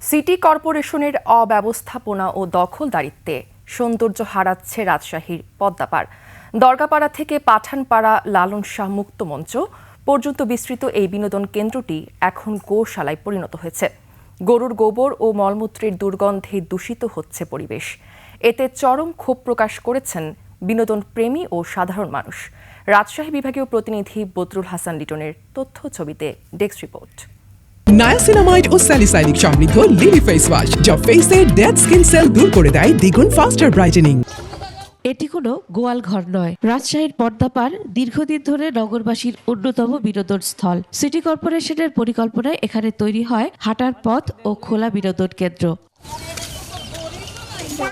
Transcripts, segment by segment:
City কর্পোরেশনের অব্যবস্থাপনা ও দখলদারিত্বে সৌন্দর্য হারাচ্ছে রাজশাহীর পদ্মাপাড়। দরগাপাড়া থেকে পাঠানপাড়া লালন শাহ মুক্ত মঞ্চ পর্যন্ত বিস্তৃত এই বিনোদন কেন্দ্রটি এখন গোশালায় পরিণত হয়েছে। গরুর গোবর ও মলমূত্রের দুর্গন্ধে দূষিত হচ্ছে পরিবেশ। এতে চরম ক্ষোভ প্রকাশ করেছেন বিনোদন প্রেমী ও সাধারণ মানুষ। রাজশাহী বিভাগীয় প্রতিনিধি বদরুল হাসান লিটনের তথ্য ছবিতে ডেস্ক রিপোর্ট। নায়াসিনামাইড ও স্যালিসাইলিক সমৃদ্ধ লিলি ফেস ওয়াশ যা ফেসের ডেড স্কিন সেল দূর করে দেয় দ্বিগুণ ফাস্টার ব্রাইটেনিং। এটি কোনো গোয়াল ঘর নয়, রাজশাহীর পদ্মাপাড় দীর্ঘদিন ধরে নগরবাসীর অন্যতম বিনোদন স্থল। সিটি কর্পোরেশনের পরিকল্পনায় এখানে তৈরি হয় হাঁটার পথ ও খোলা বিনোদন কেন্দ্র।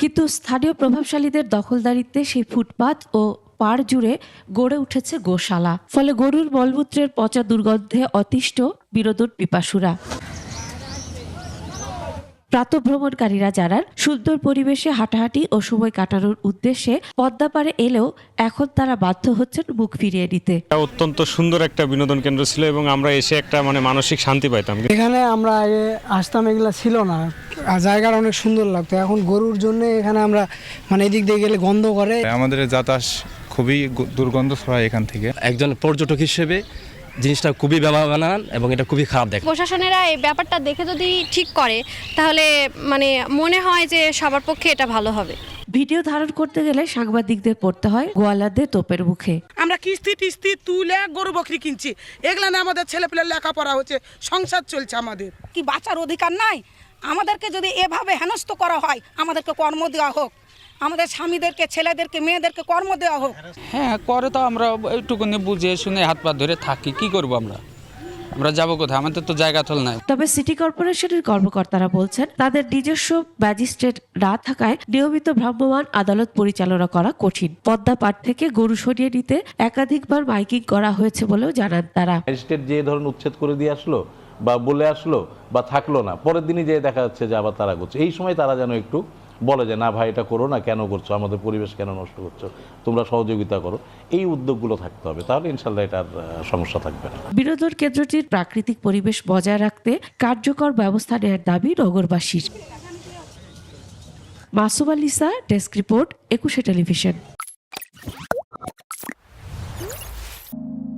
কিন্তু স্থানীয় প্রভাবশালীদের দখলদারিত্বে সেই ফুটপাত ও পাড় জুড়ে গড়ে উঠেছে গোশালা। ফলে গরুর মলমূত্রের পচা দুর্গন্ধে অতিষ্ঠ বিনোদন পিপাসুরা। প্রাতঃভ্রমণকারীরা জানান, সুন্দর পরিবেশে হাঁটাহাঁটি ও সময় কাটানোর উদ্দেশ্যে পদ্মাপাড়ে এলেও এখন তারা বাধ্য হচ্ছেন মুখ ফিরিয়ে নিতে। অত্যন্ত সুন্দর একটা বিনোদন কেন্দ্র ছিল এবং আমরা এসে একটা মানসিক শান্তি পাইতাম। এখানে আমরা আগে আসতাম, এগুলা ছিল না, জায়গাটা অনেক সুন্দর লাগতো। এখন গরুর জন্য এখানে আমরা এদিক দিয়ে গেলে গন্ধ করে, আমাদের যাতায়াত খুবই দুর্গন্ধ ছড়ায় এখান থেকে। একজন পর্যটক হিসেবে জিনিসটা খুবই ব্যবহার এবং এটা খুবই খারাপ দেখে। প্রশাসনেরা এই ব্যাপারটা দেখে যদি ঠিক করে তাহলে মনে হয় যে সবার পক্ষে এটা ভালো হবে। ভিডিও ধারণ করতে গেলে সাংবাদিকদের পড়তে হয় গোয়ালাদের তোপের মুখে। আমরা কিস্তি তুলে গরু বকরি কিনছি, এগুলা না আমাদের ছেলেপেলের লেখাপড়া হচ্ছে, সংসার চলছে। আমাদের কি বাঁচার অধিকার নাই? আমাদেরকে যদি এভাবে হেনস্থ করা হয়, আমাদেরকে কর্ম দেওয়া হোক, আমাদের স্বামীদেরকে, ছেলেদেরকে, মেয়েদেরকে কর্ম দেওয়া হোক। হ্যাঁ করে তো আমরা একটুখানি বুঝে শুনে হাত পা ধরে থাকি, কি করব আমরা যাবো কোথায়? আমাদের তো জায়গা থল নাই। তবে সিটি কর্পোরেশনের কর্মকর্তারা বলছেন, তাদের নিজস্ব ম্যাজিস্ট্রেট না থাকায় নিয়মিত ভ্রাম্যমাণ আদালত পরিচালনা করা কঠিন। পদ্মাপাড় থেকে গরু সরিয়ে নিতে একাধিকবার মাইকিং করা হয়েছে বলেও জানান তারা। ম্যাজিস্ট্রেট যে ধরনের উচ্ছেদ করে দিয়ে আসলো বা বলে আসলো বা থাকলো না, পরের দিনই যে দেখা যাচ্ছে যে আবার তারা করছে। এই সময় তারা যেন একটু বলে যে না ভাই, এটা করো না, কেন করছো, আমাদের পরিবেশ কেন নষ্ট করছো, তোমরা সহযোগিতা করো। এই উদ্যোগগুলো থাকতে হবে, তাহলে ইনশাল্লাহ এটার সমস্যা থাকবে না। বিনোদন কেন্দ্রটির প্রাকৃতিক পরিবেশ বজায় রাখতে কার্যকর ব্যবস্থা নেওয়ার দাবি নগরবাসীর। Masum আলিসা, desk report, 21 television.